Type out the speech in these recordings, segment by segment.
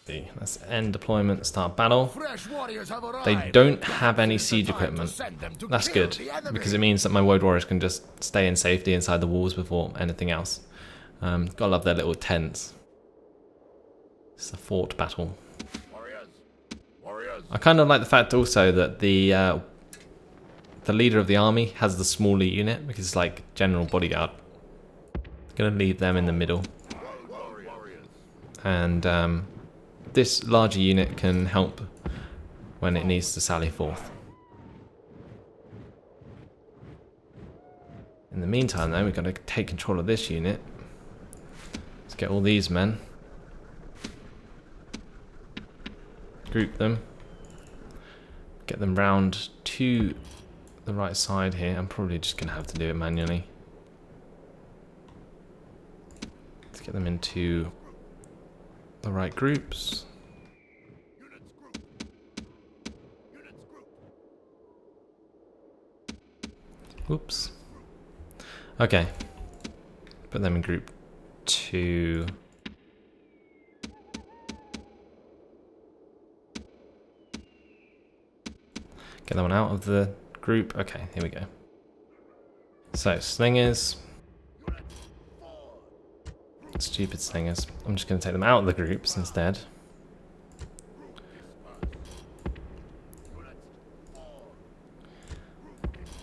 Let's end deployment, start battle. They don't have any siege equipment. That's good, because it means that my Woad Warriors can just stay in safety inside the walls before anything else. Gotta love their little tents. It's a fort battle. I kind of like the fact also that the leader of the army has the smaller unit, because it's like general bodyguard. Gonna leave them in the middle. And this larger unit can help when it needs to sally forth. In the meantime though, we've got to take control of this unit. Let's get all these men. Group them. Get them round to the right side here. I'm probably just going to have to do it manually. Let's get them into the right groups. Whoops. Okay. Put them in group 2. Get that one out of the group. Okay, here we go. So, slingers. Stupid slingers. I'm just going to take them out of the groups instead.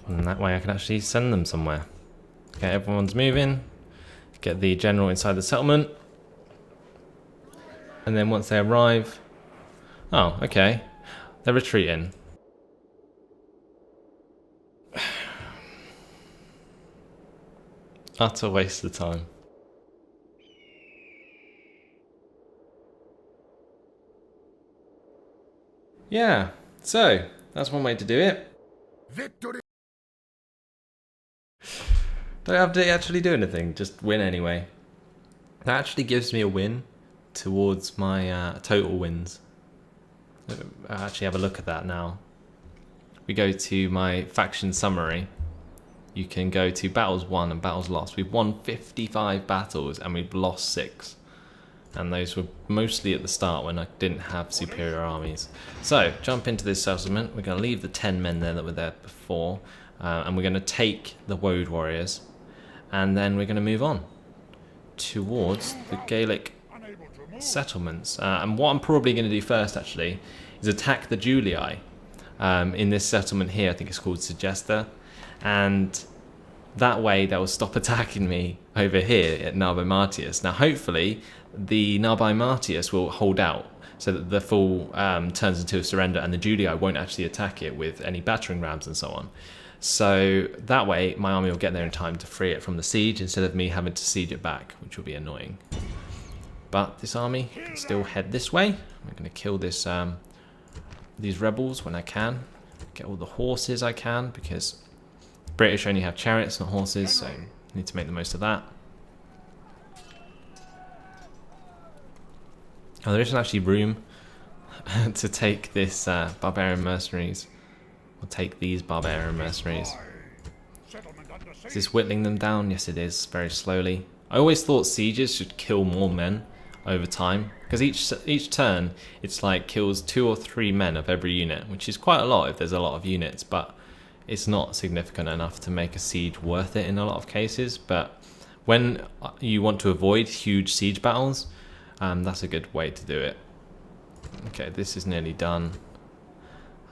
And that way I can actually send them somewhere. Okay, everyone's moving. Get the general inside the settlement. And then once they arrive... Oh, okay. They're retreating. Utter waste of time. Yeah, so that's one way to do it. Victory. Don't have to actually do anything, just win anyway. That actually gives me a win towards my total wins. I'll actually have a look at that now. We go to my faction summary. You can go to battles won and battles lost. We've won 55 battles and we've lost 6. And those were mostly at the start when I didn't have superior armies. So, jump into this settlement. We're going to leave the 10 men there that were there before. And we're going to take the Woad Warriors. And then we're going to move on towards the Gaelic settlements. And what I'm probably going to do first, actually, is attack the Julii. In this settlement here, I think it's called Segesta. And that way they'll stop attacking me over here at Narbo Martius. Now hopefully the Narbo Martius will hold out so that the full turns into a surrender and the Julii won't actually attack it with any battering rams and so on. So that way my army will get there in time to free it from the siege instead of me having to siege it back, which will be annoying. But this army can still head this way. I'm going to kill this these rebels when I can. Get all the horses I can, because British only have chariots, not horses, so I need to make the most of that. Oh, there isn't actually room to take this barbarian mercenaries. We'll take these barbarian mercenaries. Is this whittling them down? Yes, it is, very slowly. I always thought sieges should kill more men over time, because each turn it's like kills 2 or 3 men of every unit, which is quite a lot if there's a lot of units, but it's not significant enough to make a siege worth it in a lot of cases. But when you want to avoid huge siege battles, that's a good way to do it. Okay, this is nearly done.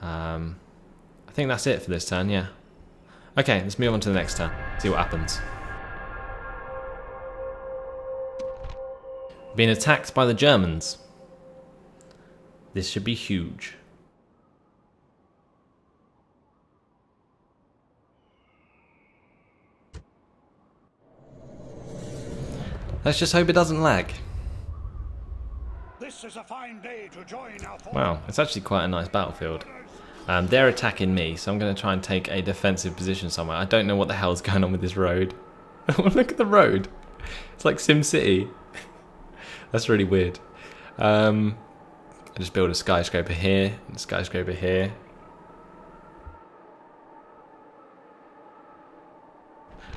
I think that's it for this turn, yeah. Okay, let's move on to the next turn, see what happens. Being attacked by the Germans. This should be huge. Let's just hope it doesn't lag. This is a fine day to join our force. Wow, it's actually quite a nice battlefield. They're attacking me, so I'm going to try and take a defensive position somewhere. I don't know what the hell's going on with this road. Look at the road. It's like Sim City. That's really weird. I just build a skyscraper here, and a skyscraper here.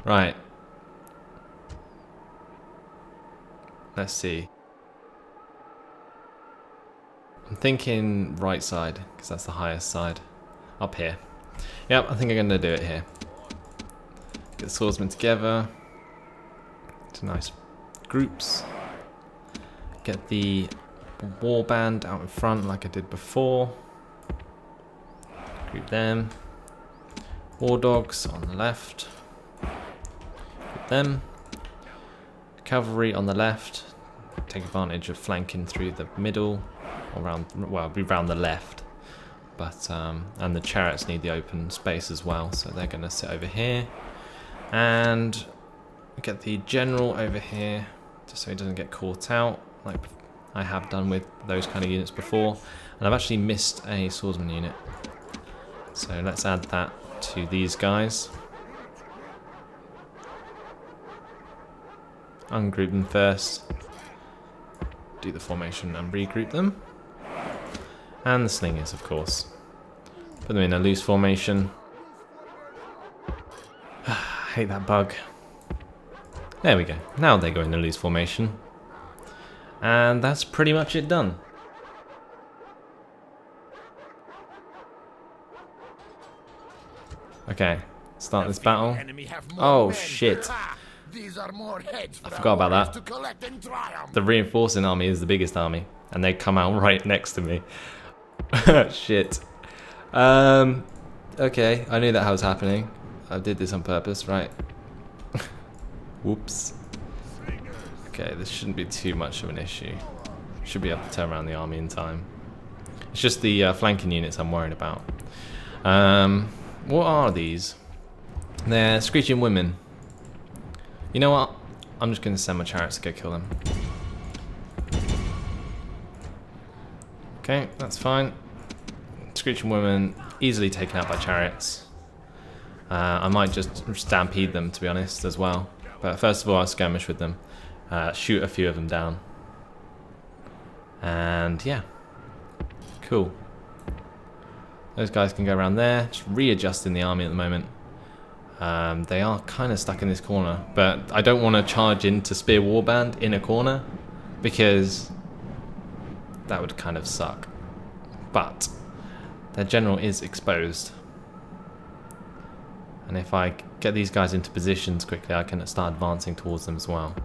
Right. Let's see. I'm thinking right side, because that's the highest side. Up here. Yep, I think I'm going to do it here. Get the swordsmen together. It's nice groups. Get the warband out in front like I did before. Group them. War dogs on the left. Group them. Cavalry on the left. Take advantage of flanking through the middle. Or round, well, be round the left. But and the chariots need the open space as well, so they're going to sit over here. And get the general over here, just so he doesn't get caught out, like I have done with those kind of units before. And I've actually missed a swordsman unit. So let's add that to these guys. Ungroup them first. Do the formation and regroup them. And the slingers, of course. Put them in a loose formation. I hate that bug. There we go. Now they go in a loose formation. And that's pretty much it done. Okay, start this battle. Oh shit. I forgot about that. The reinforcing army is the biggest army. And they come out right next to me. Shit. Okay, I knew that was happening. I did this on purpose, right? Whoops. Okay, this shouldn't be too much of an issue. Should be able to turn around the army in time. It's just the flanking units I'm worried about. What are these? They're screeching women. You know what? I'm just going to send my chariots to go kill them. Okay, that's fine. Screeching women easily taken out by chariots. I might just stampede them, to be honest, as well. But first of all, I'll skirmish with them. Shoot a few of them down. And yeah. Cool. Those guys can go around there. Just readjusting the army at the moment. They are kind of stuck in this corner. But I don't want to charge into Spear Warband in a corner. Because that would kind of suck. But their general is exposed. And if I get these guys into positions quickly, I can start advancing towards them as well.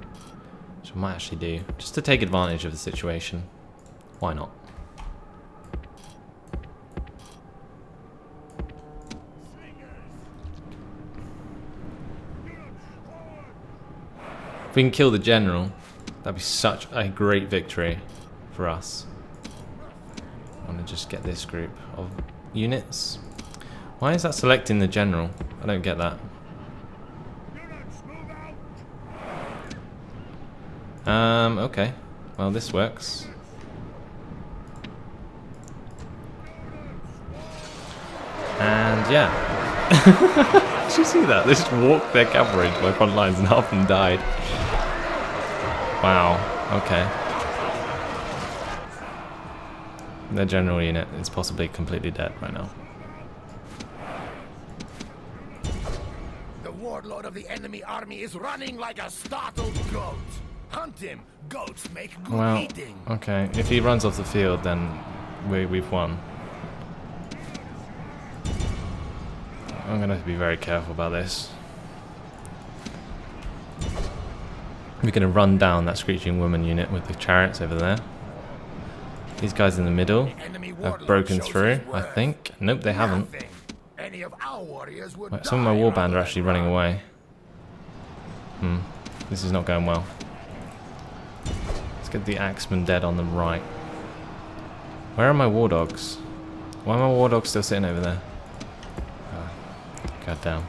Which I might actually do. Just to take advantage of the situation. Why not? If we can kill the general, that'd be such a great victory for us. I want to just get this group of units. Why is that selecting the general? I don't get that. Okay. Well, this works. And yeah. Did you see that? They just walked their cavalry into my front lines and half of them died. Wow. Okay. Their general unit is possibly completely dead right now. The warlord of the enemy army is running like a startled goat. Hunt him. Goats make good eating. Okay. If he runs off the field, then we've won. I'm gonna have to be very careful about this. We're gonna run down that screeching woman unit with the chariots over there. These guys in the middle have broken through, I think. Nope, they haven't. Wait, some of my warband are actually running away. This is not going well. Let's get the axemen dead on the right. Where are my war dogs? Why are my war dogs still sitting over there? Oh, God damn.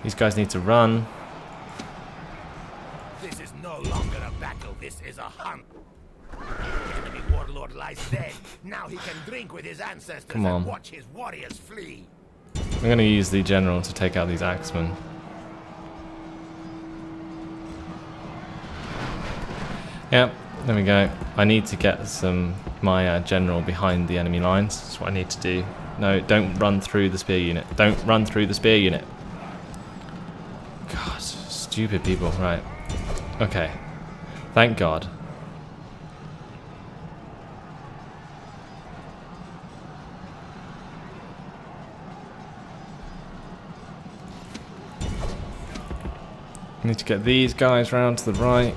These guys need to run. This is no longer a battle, this is a hunt. The enemy warlord lies dead. Now he can drink with his ancestors and watch his warriors flee. I'm going to use the general to take out these axemen. Yep, there we go. I need to get my general behind the enemy lines. That's what I need to do. No, don't run through the spear unit. Don't run through the spear unit. God, stupid people. Right. Okay. Thank God. Need to get these guys round to the right.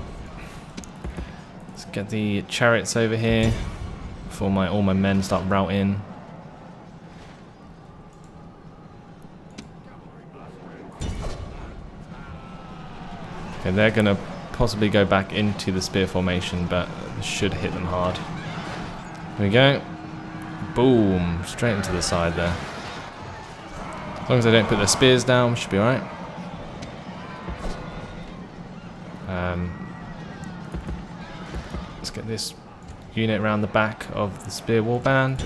Let's get the chariots over here before all my men start routing. Okay, they're gonna possibly go back into the spear formation, but it should hit them hard. Here we go. Boom! Straight into the side there. As long as they don't put their spears down, we should be alright. Let's get this unit around the back of the spear warband.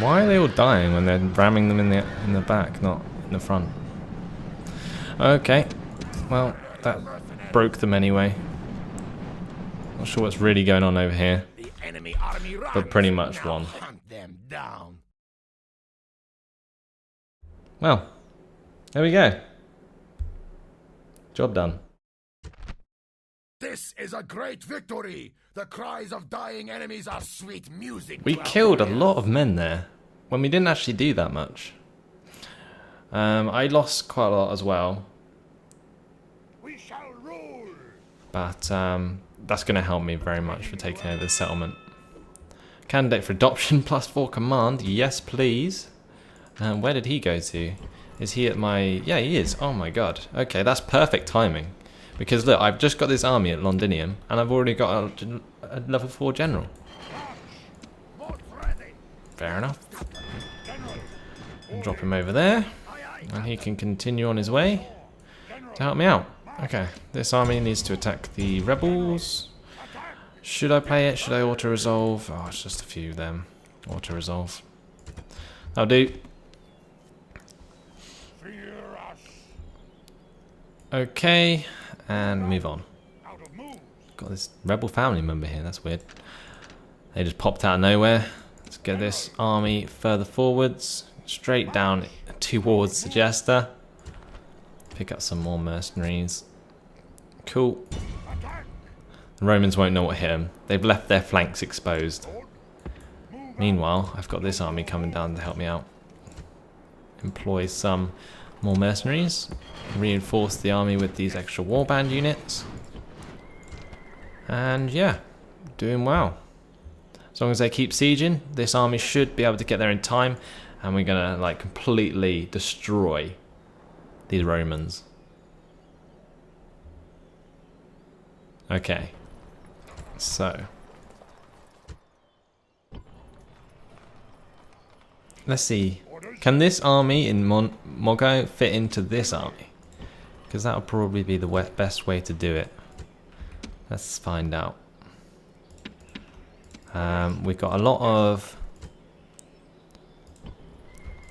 Why are they all dying when they're ramming them in the back, not in the front? Okay, well that broke them anyway. Not sure what's really going on over here, but pretty much won. Well, there we go. Job done. This is a great victory. The cries of dying enemies are sweet music. We killed a lot of men there when we didn't actually do that much. I lost quite a lot as well. We shall rule. But that's going to help me very much for taking over the settlement. Candidate for adoption +4 command. Yes, please. Where did he go to? Is he at my... Yeah, he is. Oh my god. Okay, that's perfect timing. Because look, I've just got this army at Londinium, and I've already got a level 4 general. Fair enough. Drop him over there, and he can continue on his way to help me out. Okay, this army needs to attack the rebels. Should I play it? Should I auto-resolve? Oh, it's just a few of them. Auto-resolve. That'll do. Okay, and move on. Got this rebel family member here, that's weird. They just popped out of nowhere. Let's get this army further forwards, straight down towards the Jester. Pick up some more mercenaries. Cool. The Romans won't know what hit them. They've left their flanks exposed. Meanwhile, I've got this army coming down to help me out. Employ some more mercenaries. Reinforce the army with these extra warband units. And yeah, doing well. As long as they keep sieging, this army should be able to get there in time, and we're gonna like completely destroy these Romans. Okay, so let's see. Can this army in Mogo fit into this army? Because that would probably be the best way to do it. Let's find out. We've got a lot of...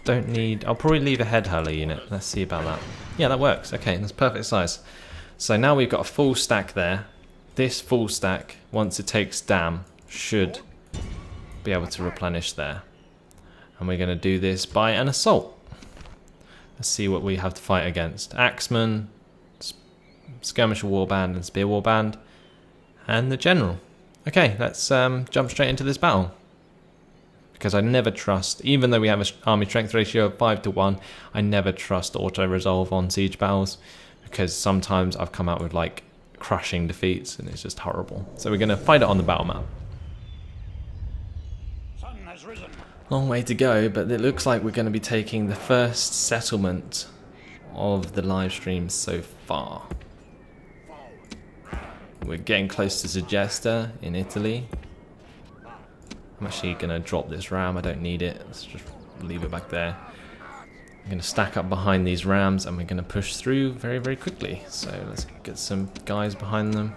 Don't need... I'll probably leave a head hurler unit. Let's see about that. Yeah, that works. Okay, that's perfect size. So now we've got a full stack there. This full stack, once it takes dam, should be able to replenish there. And we're going to do this by an assault. Let's see what we have to fight against. Axeman, Skirmisher Warband and Spear Warband, and the General. Okay, let's jump straight into this battle. Because I never trust, even though we have an army strength ratio of 5:1, I never trust auto-resolve on siege battles. Because sometimes I've come out with like crushing defeats and it's just horrible. So we're going to fight it on the battle map. Sun has risen. Long way to go, but it looks like we're going to be taking the first settlement of the live stream so far. We're getting close to Segesta in Italy. I'm actually going to drop this ram, I don't need it. Let's just leave it back there. I'm going to stack up behind these rams and we're going to push through very, very quickly. So let's get some guys behind them.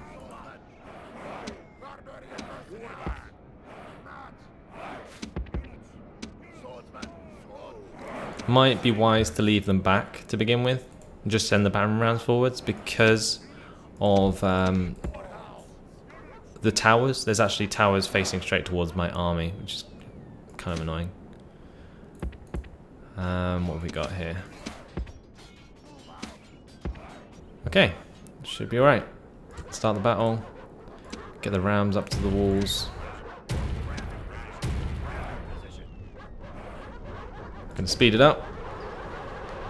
Might be wise to leave them back to begin with and just send the battering rams forwards because of the towers. There's actually towers facing straight towards my army, which is kind of annoying. What have we got here? Okay, should be alright. Start the battle. Get the rams up to the walls. Gonna speed it up.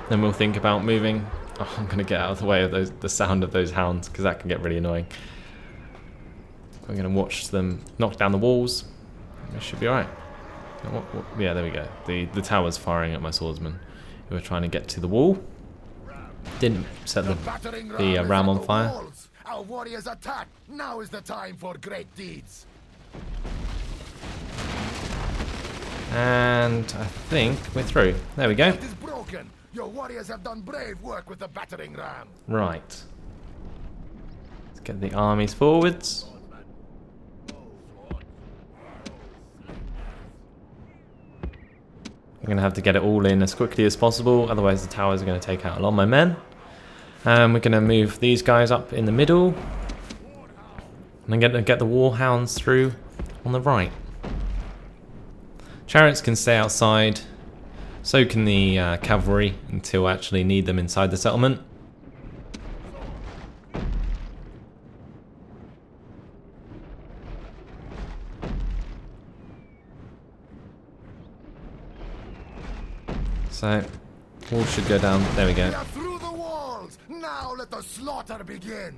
Then we'll think about moving. Oh, I'm gonna get out of the way of the sound of those hounds because that can get really annoying. We're gonna watch them knock down the walls. It should be alright. Yeah, there we go. The tower's firing at my swordsman who are trying to get to the wall. Didn't set the ram on fire. Our warriors attack. Now is the time for great deeds. And I think we're through. There we go. It is broken. Your warriors have done brave work with the battering ram. Right. Let's get the armies forwards. I'm going to have to get it all in as quickly as possible, otherwise the towers are going to take out a lot of my men. We're going to move these guys up in the middle. And I'm going to get the warhounds through on the right. Chariots can stay outside, so can the cavalry until I actually need them inside the settlement. So, wall should go down. There we go. We are through the walls. Now let the slaughter begin.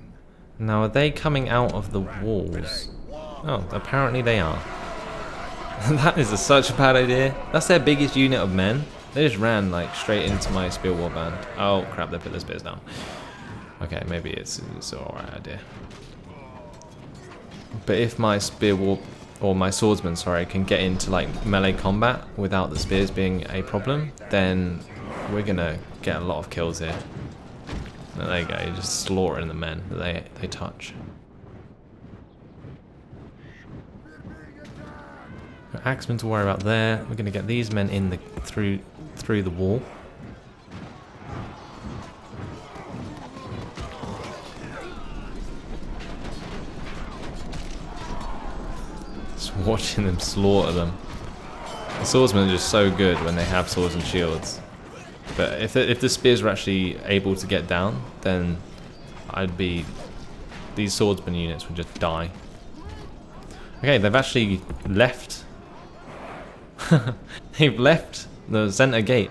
Now, are they coming out of the walls? Oh, apparently they are. That is such a bad idea. That's their biggest unit of men. They just ran like straight into my spear warband. Oh crap! They put their spears down. Okay, maybe it's an alright idea. But if my spear war or my swordsman, sorry, can get into like melee combat without the spears being a problem, then we're gonna get a lot of kills here. There you go. You're just slaughtering the men that they touch. Axemen to worry about there. We're going to get these men in through the wall. Just watching them slaughter them. The swordsmen are just so good when they have swords and shields. But if the spears were actually able to get down, then these swordsman units would just die. Okay, they've actually left. They've left the center gate.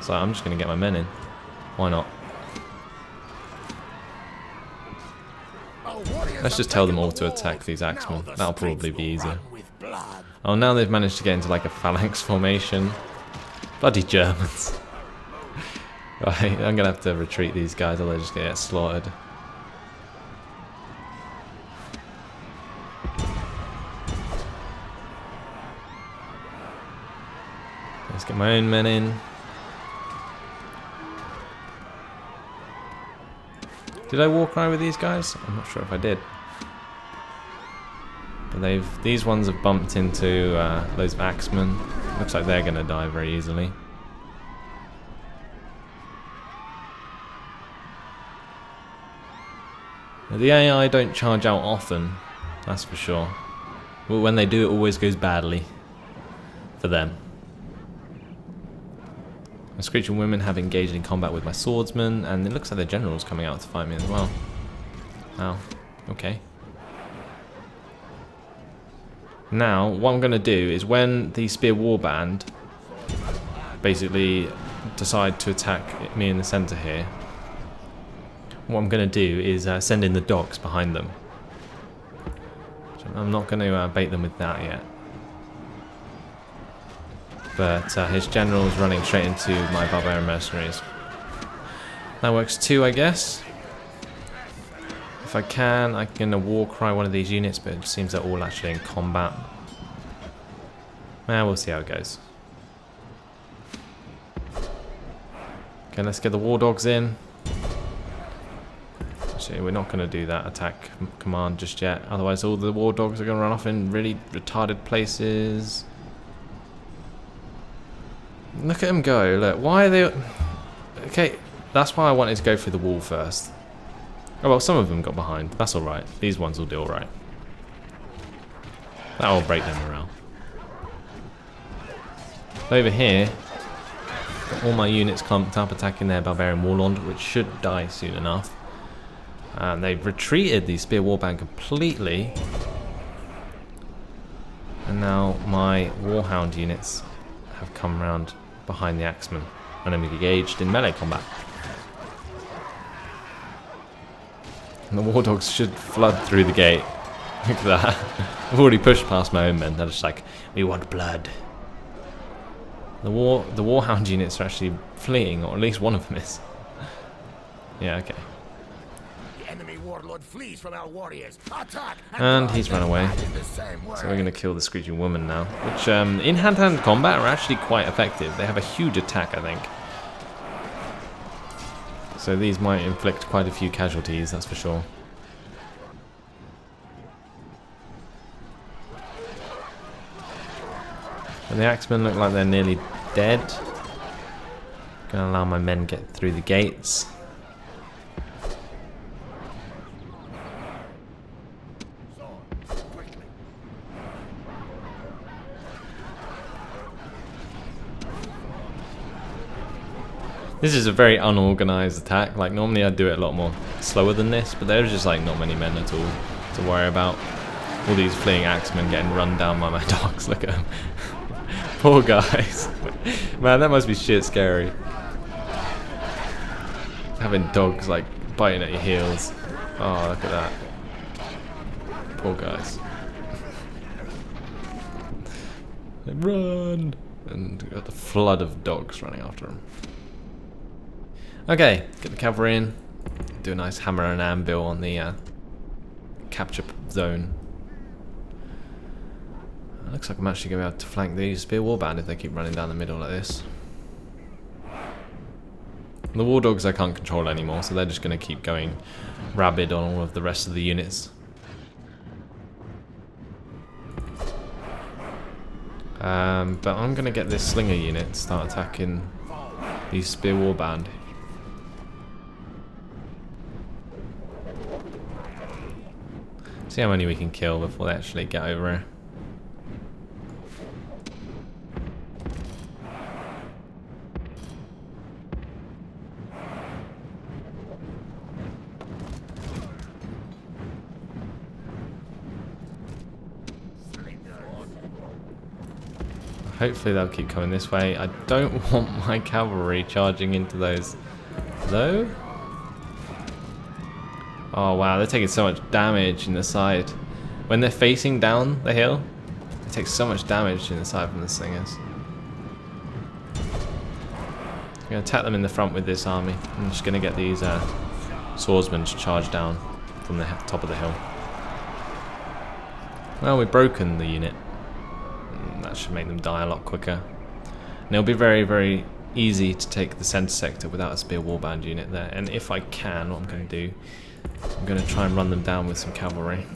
So I'm just going to get my men in. Why not? Let's just tell them all to attack these axemen. That'll probably be easier. Oh, now they've managed to get into like a phalanx formation. Bloody Germans. Right, I'm going to have to retreat these guys or they're just going to get slaughtered. Let's get my own men in. Did I war cry with these guys? I'm not sure if I did. But these ones have bumped into loads of axemen. Looks like they're going to die very easily. Now, the AI don't charge out often, that's for sure. But when they do, it always goes badly for them. My screeching women have engaged in combat with my swordsman, and it looks like the general's coming out to fight me as well. Oh, okay. Now, what I'm going to do is when the spear warband basically decide to attack me in the center here, what I'm going to do is send in the dogs behind them. So I'm not going to bait them with that yet. But his general is running straight into my barbarian mercenaries. That works too, I guess. If I can, I can war cry one of these units, but it seems they're all actually in combat. We'll see how it goes. Okay, let's get the war dogs in. Actually, we're not going to do that attack command just yet. Otherwise, all the war dogs are going to run off in really retarded places. Look at them go. Look, why are they... Okay, that's why I wanted to go through the wall first. Oh, well, some of them got behind. That's alright. These ones will do alright. That will break them morale. Over here, Got all my units clumped up attacking their barbarian warlord, which should die soon enough. They've retreated the spear warband completely. And now my warhound units have come round behind the axemen and I'm engaged in melee combat. And the war dogs should flood through the gate. Look at that. I've already pushed past my own men. They're just like, we want blood. The warhound units are actually fleeing, or at least one of them is. Yeah, okay. The enemy warlord flees from our warriors. Attack! And he's run away. So we're going to kill the screeching woman now. Which, in hand-to-hand combat, are actually quite effective. They have a huge attack, I think. So these might inflict quite a few casualties, that's for sure. And the axemen look like they're nearly dead. Gonna allow my men get through the gates. This is a very unorganized attack. Like normally I'd do it a lot more slower than this, but there's just like not many men at all to worry about. All these fleeing axemen getting run down by my dogs. Look at them. Poor guys. Man, that must be shit scary. Having dogs like biting at your heels. Oh, look at that. Poor guys. They run! And got the flood of dogs running after them. Okay, get the cavalry in. Do a nice hammer and anvil on the capture zone. Looks like I'm actually going to be able to flank the spear warband if they keep running down the middle like this. The war dogs I can't control anymore, so they're just going to keep going rabid on all of the rest of the units. But I'm going to get this slinger unit to start attacking the spear warband. See how many we can kill before they actually get over here. Hopefully they'll keep coming this way. I don't want my cavalry charging into those, though. Oh wow, they're taking so much damage in the side. When they're facing down the hill, they take so much damage in the side from the slingers. I'm going to attack them in the front with this army. I'm just going to get these swordsmen to charge down from the top of the hill. Well, we've broken the unit. That should make them die a lot quicker. And it'll be very, very easy to take the center sector without a spear warband unit there. And if I can, what I'm going to do, I'm going to try and run them down with some cavalry.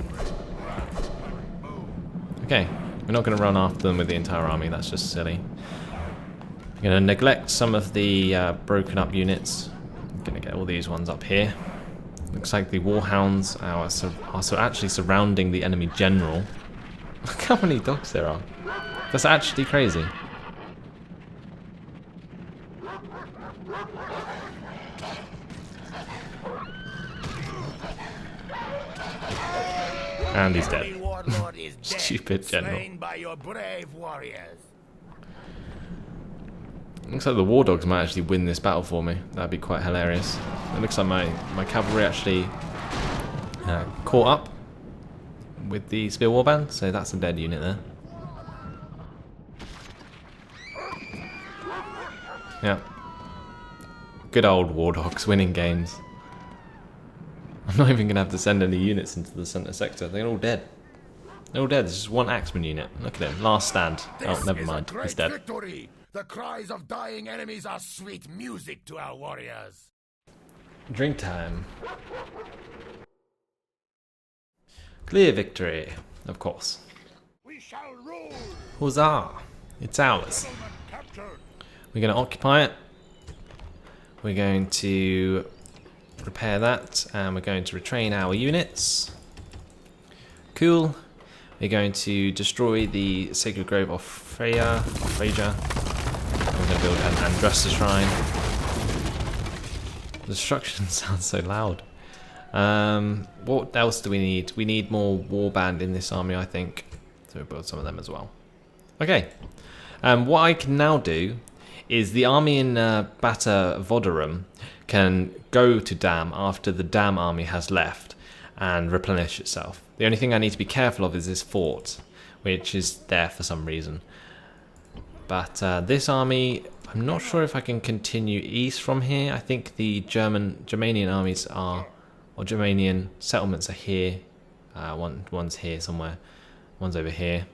Okay, we're not going to run after them with the entire army, that's just silly. I'm going to neglect some of the broken up units. I'm going to get all these ones up here. Looks like the warhounds are actually surrounding the enemy general. Look how many dogs there are. That's actually crazy. And he's dead. Stupid general. By your brave warriors. Looks like the war dogs might actually win this battle for me. That'd be quite hilarious. It looks like my cavalry actually caught up with the spear warband, so that's a dead unit there. Yeah. Good old war dogs winning games. I'm not even going to have to send any units into the center sector. They're all dead. They're all dead. There's just one axeman unit. Look at him. Last stand. Oh, never mind. He's dead. Victory. The cries of dying enemies are sweet music to our warriors. Drink time. Clear victory, of course. We shall rule. Huzzah! It's ours. Settlement captured. We're going to occupy it. We're going to repair that, and we're going to retrain our units. Cool. We're going to destroy the Sacred Grove of Freya. We're going going to build an Andresta Shrine. Destruction sounds so loud. What else do we need? We need more warband in this army, I think. So we'll build some of them as well. Okay. What I can now do is the army in Bata Vodarum can go to Dam after the Dam army has left and replenish itself. The only thing I need to be careful of is this fort, which is there for some reason. But this army, I'm not sure if I can continue east from here. I think the Germanian armies are, or Germanian settlements are here. One's here somewhere, one's over here.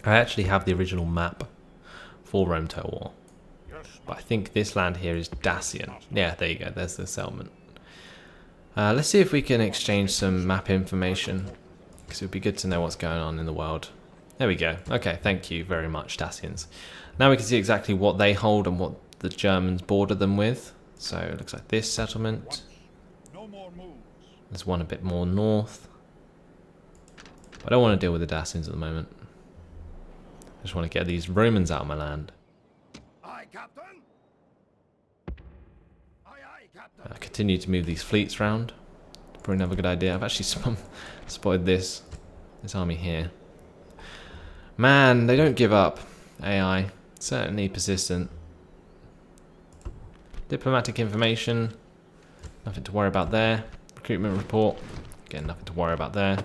I actually have the original map for Rome Total War. But I think this land here is Dacian. Yeah, there you go, there's the settlement. Let's see if we can exchange some map information, because it would be good to know what's going on in the world. There we go. Okay, thank you very much, Dacians. Now we can see exactly what they hold and what the Germans border them with. So it looks like this settlement. There's one a bit more north. I don't want to deal with the Dacians at the moment. I just want to get these Romans out of my land. Aye, Captain. Aye, aye, Captain. Continue to move these fleets round. Probably another good idea. I've actually spotted this army here. Man, they don't give up. AI, certainly persistent. Diplomatic information, nothing to worry about there. Recruitment report, again, nothing to worry about there.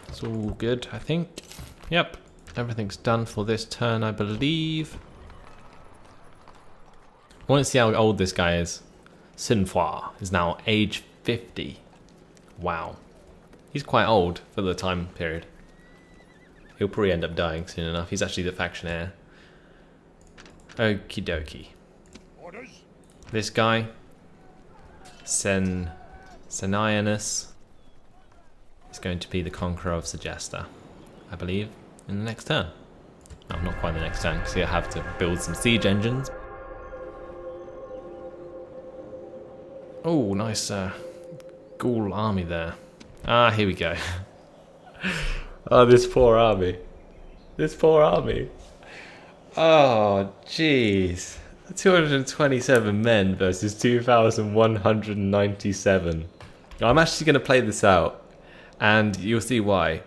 It's all good, I think. Yep, everything's done for this turn, I believe. I want to see how old this guy is. Sinfois is now age 50. Wow. He's quite old for the time period. He'll probably end up dying soon enough. He's actually the faction heir. Okie dokie. Orders. This guy, Senianus, is going to be the conqueror of Segesta, I believe, in the next turn. No, not quite the next turn, because he'll have to build some siege engines. Oh, nice Gaul army there. Ah, here we go. Oh, this poor army. This poor army. Oh, jeez. 227 men versus 2,197. I'm actually going to play this out, and you'll see why.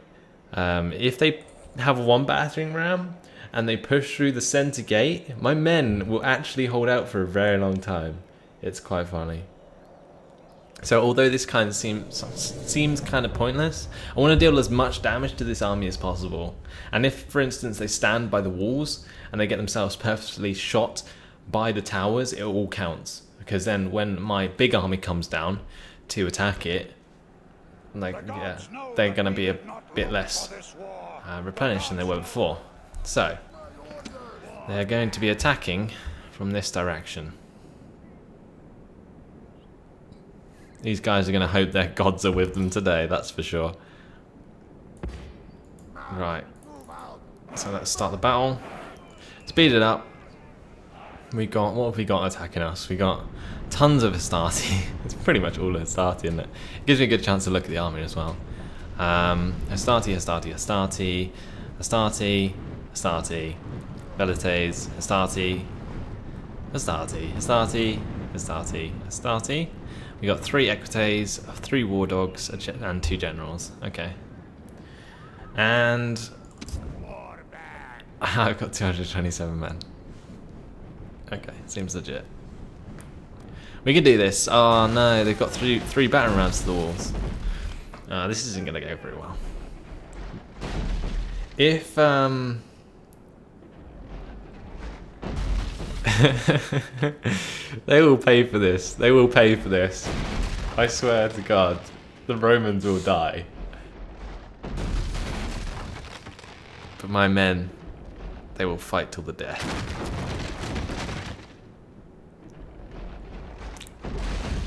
If they have one battering ram and they push through the center gate, my men will actually hold out for a very long time. It's quite funny. So although this kind of seems kind of pointless, I want to deal as much damage to this army as possible. And if, for instance, they stand by the walls and they get themselves purposefully shot by the towers, it all counts. Because then when my big army comes down to attack it, like, yeah, they're going to be a bit less replenished than they were before. So they're going to be attacking from this direction. These guys are going to hope their gods are with them today, that's for sure. Right. So let's start the battle. Speed it up. What have we got attacking us? We got tons of Hastati. It's pretty much all Hastati, isn't it? It gives me a good chance to look at the army as well. Hastati, Hastati, Hastati, Hastati, Hastati, Velites, Hastati, Hastati, Hastati, Hastati, Hastati. We got 3 Equites, 3 War Dogs, and 2 Generals. Okay. And I've got 227 men. Okay, seems legit. We can do this. Oh no, they've got 3 battering rams to the walls. This isn't going to go very well. If they will pay for this. They will pay for this. I swear to God, the Romans will die. But my men, they will fight till the death.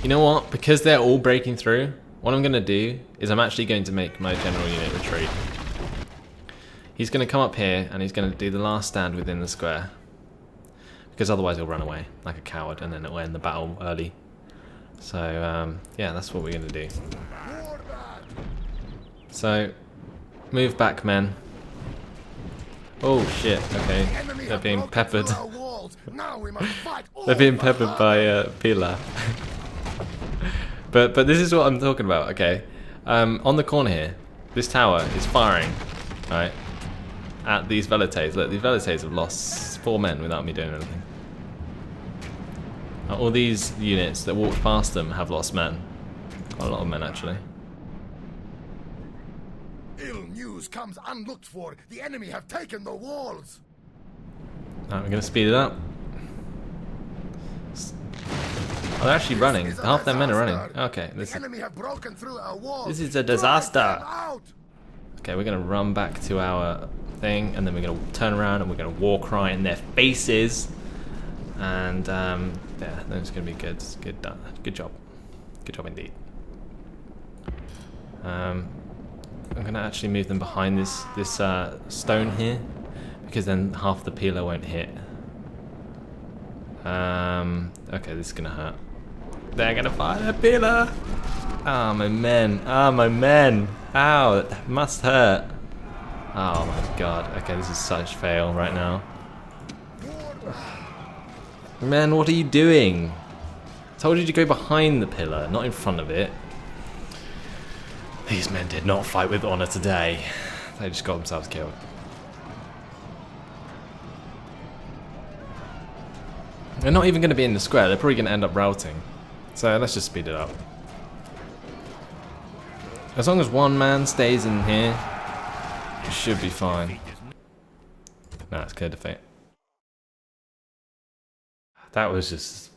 You know what? Because they're all breaking through, what I'm going to do is I'm actually going to make my general unit retreat. He's going to come up here and he's going to do the last stand within the square. Because otherwise he'll run away like a coward and then it'll end the battle early. So, yeah, that's what we're going to do. So, move back, men. Oh shit, okay. The enemy They're have being broken peppered. through our walls. Now we must fight They're being all peppered by Pila. but this is what I'm talking about, okay? On the corner here, this tower is firing, right, at these Velites. Look, these Velites have lost 4 men without me doing anything. All these units that walked past them have lost men. Quite a lot of men, actually. Ill news comes unlooked for. The enemy have taken the walls. Alright, we're going to speed it up. Oh, they're actually running. Half their men are running. Okay, The enemy have broken through our walls. this is a Drive disaster. them out. Okay, we're going to run back to our thing, and then we're going to turn around and we're going to war cry in their faces. And yeah, that's going to be good. Good done. Good job. Good job indeed. I'm going to actually move them behind this stone here, because then half the Pila won't hit. Okay, this is going to hurt. They're going to fire the Pila! Ah, my men. Ah, my men. Ow, that must hurt. Oh my god. Okay, this is such fail right now. Man, what are you doing? I told you to go behind the pillar, not in front of it. These men did not fight with honor today. They just got themselves killed. They're not even going to be in the square. They're probably going to end up routing. So let's just speed it up. As long as one man stays in here, it should be fine. No, it's clear defeat. That was just